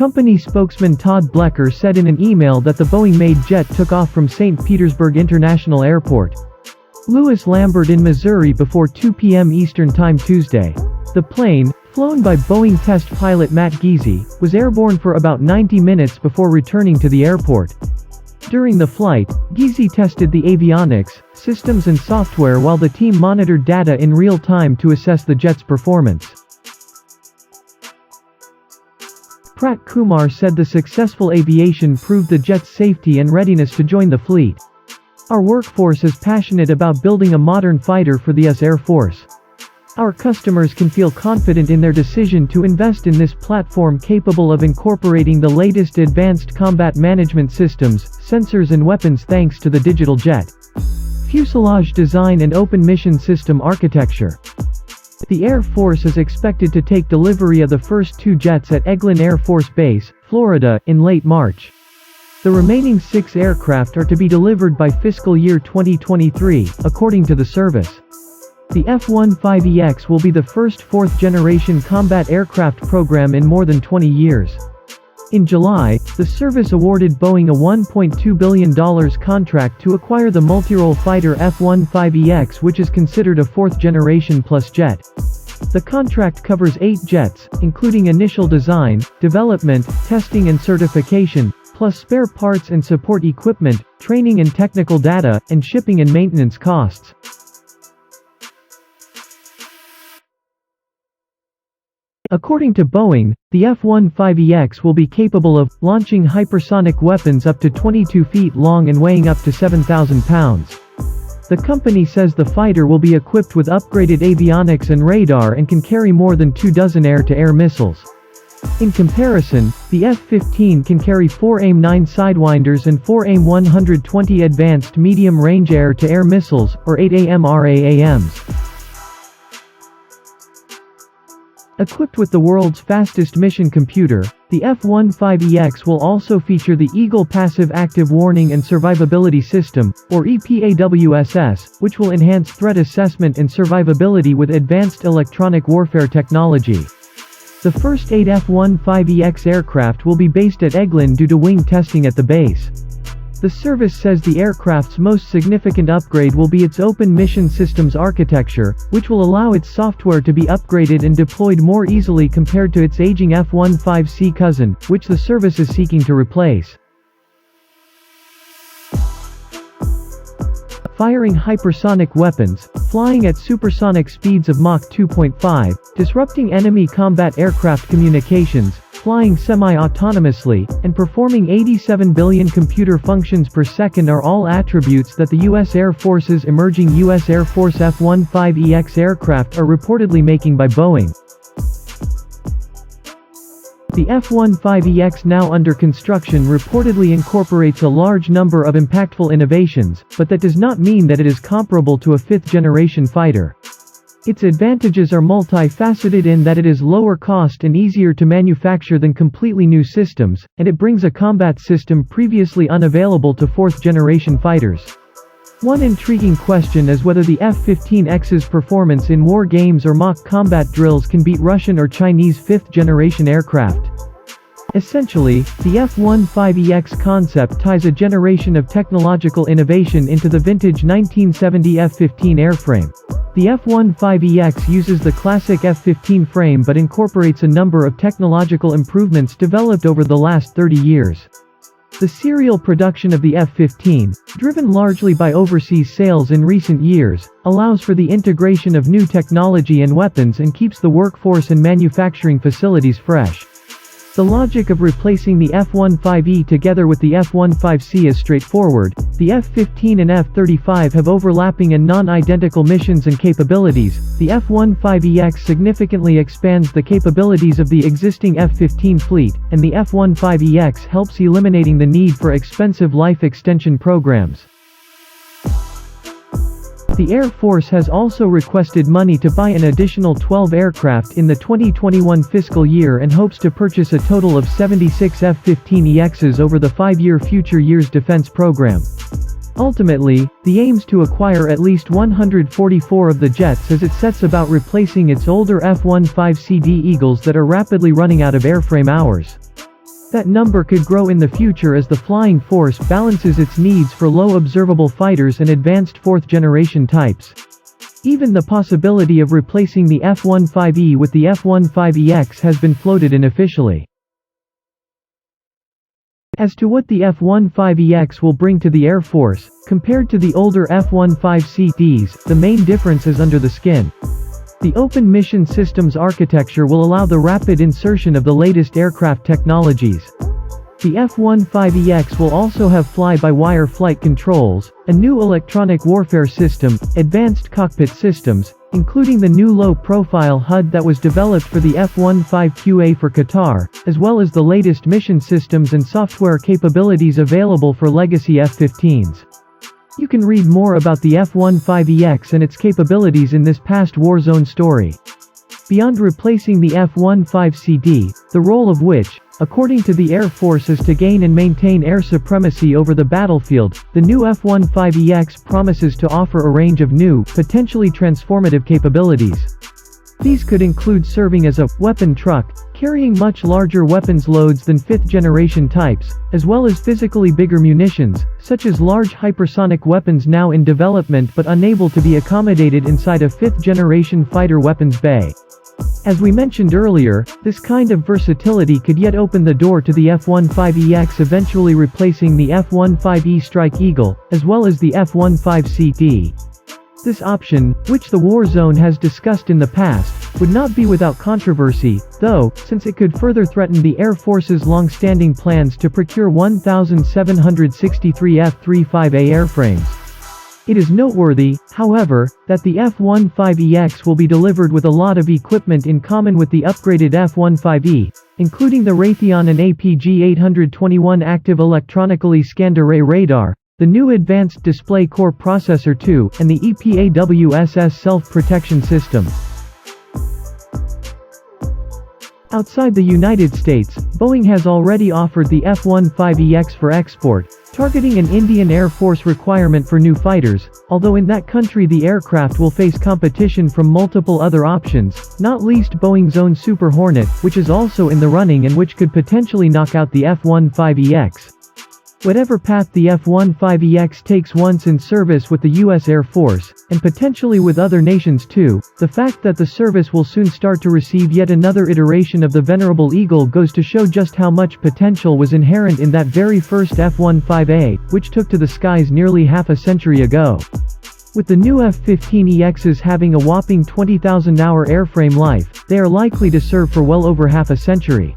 Company spokesman Todd Blecker said in an email that the Boeing-made jet took off from St. Petersburg International Airport, Louis Lambert in Missouri before 2 p.m. Eastern Time Tuesday. The plane, flown by Boeing test pilot Matt Geesey, was airborne for about 90 minutes before returning to the airport. During the flight, Geesey tested the avionics, systems and software while the team monitored data in real time to assess the jet's performance. Prat Kumar said the successful aviation proved the jet's safety and readiness to join the fleet. Our workforce is passionate about building a modern fighter for the US Air Force. Our customers can feel confident in their decision to invest in this platform capable of incorporating the latest advanced combat management systems, sensors and weapons thanks to the digital jet fuselage design and open mission system architecture. The Air Force is expected to take delivery of the first 2 jets at Eglin Air Force Base, Florida, in late March. The remaining 6 aircraft are to be delivered by fiscal year 2023, according to the service. The F-15EX will be the first 4th-generation combat aircraft program in more than 20 years. In July, the service awarded Boeing a $1.2 billion contract to acquire the multi-role fighter F-15EX, which is considered a 4th-generation plus jet. The contract covers 8 jets, including initial design, development, testing and certification, plus spare parts and support equipment, training and technical data, and shipping and maintenance costs. According to Boeing, the F-15EX will be capable of launching hypersonic weapons up to 22 feet long and weighing up to 7,000 pounds. The company says the fighter will be equipped with upgraded avionics and radar and can carry more than 24 air-to-air missiles. In comparison, the F-15 can carry 4 AIM-9 Sidewinders and 4 AIM-120 advanced medium-range air-to-air missiles, or 8 AMRAAMs. Equipped with the world's fastest mission computer, the F-15EX will also feature the Eagle Passive Active Warning and Survivability System, or EPAWSS, which will enhance threat assessment and survivability with advanced electronic warfare technology. The first 8 F-15EX aircraft will be based at Eglin due to wing testing at the base. The service says the aircraft's most significant upgrade will be its open mission systems architecture, which will allow its software to be upgraded and deployed more easily compared to its aging F-15C cousin, which the service is seeking to replace. Firing hypersonic weapons, flying at supersonic speeds of Mach 2.5, disrupting enemy combat aircraft communications, flying semi-autonomously, and performing 87 billion computer functions per second are all attributes that the U.S. Air Force's emerging U.S. Air Force F-15EX aircraft are reportedly making by Boeing. The F-15EX now under construction reportedly incorporates a large number of impactful innovations, but that does not mean that it is comparable to a 5th-generation fighter. Its advantages are multifaceted in that it is lower cost and easier to manufacture than completely new systems, and it brings a combat system previously unavailable to 4th-generation fighters. One intriguing question is whether the F-15X's performance in war games or mock combat drills can beat Russian or Chinese 5th-generation aircraft. Essentially, the F-15EX concept ties a generation of technological innovation into the vintage 1970 F-15 airframe. The F-15EX uses the classic F-15 frame but incorporates a number of technological improvements developed over the last 30 years. The serial production of the F-15, driven largely by overseas sales in recent years, allows for the integration of new technology and weapons and keeps the workforce and manufacturing facilities fresh. The logic of replacing the F-15E together with the F-15C is straightforward. The F-15 and F-35 have overlapping and non-identical missions and capabilities. The F-15EX significantly expands the capabilities of the existing F-15 fleet, and the F-15EX helps eliminating the need for expensive life extension programs. The Air Force has also requested money to buy an additional 12 aircraft in the 2021 fiscal year and hopes to purchase a total of 76 F-15EXs over the 5-year Future Years Defense program. Ultimately, the aims to acquire at least 144 of the jets as it sets about replacing its older F-15CD Eagles that are rapidly running out of airframe hours. That number could grow in the future as the flying force balances its needs for low observable fighters and advanced fourth-generation types. Even the possibility of replacing the F-15E with the F-15EX has been floated unofficially. As to what the F-15EX will bring to the Air Force, compared to the older F-15CDs, the main difference is under the skin. The Open Mission Systems architecture will allow the rapid insertion of the latest aircraft technologies. The F-15EX will also have fly-by-wire flight controls, a new electronic warfare system, advanced cockpit systems, including the new low-profile HUD that was developed for the F-15QA for Qatar, as well as the latest mission systems and software capabilities available for legacy F-15s. You can read more about the F-15EX and its capabilities in this past Warzone story. Beyond replacing the F-15CD, the role of which, according to the Air Force, is to gain and maintain air supremacy over the battlefield, the new F-15EX promises to offer a range of new, potentially transformative capabilities. These could include serving as a weapon truck, carrying much larger weapons loads than fifth-generation types, as well as physically bigger munitions, such as large hypersonic weapons now in development but unable to be accommodated inside a fifth-generation fighter weapons bay. As we mentioned earlier, this kind of versatility could yet open the door to the F-15EX eventually replacing the F-15E Strike Eagle, as well as the F-15CD. This option, which the Warzone has discussed in the past, would not be without controversy, though, since it could further threaten the Air Force's long-standing plans to procure 1,763 F-35A airframes. It is noteworthy, however, that the F-15EX will be delivered with a lot of equipment in common with the upgraded F-15E, including the Raytheon and APG-821 active electronically scanned array radar, the new Advanced Display Core Processor 2, and the EPAWSS self-protection system. Outside the United States, Boeing has already offered the F-15EX for export, targeting an Indian Air Force requirement for new fighters, although in that country the aircraft will face competition from multiple other options, not least Boeing's own Super Hornet, which is also in the running and which could potentially knock out the F-15EX. Whatever path the F-15EX takes once in service with the U.S. Air Force, and potentially with other nations too, the fact that the service will soon start to receive yet another iteration of the venerable Eagle goes to show just how much potential was inherent in that very first F-15A, which took to the skies nearly half a century ago. With the new F-15EXs having a whopping 20,000-hour airframe life, they are likely to serve for well over half a century.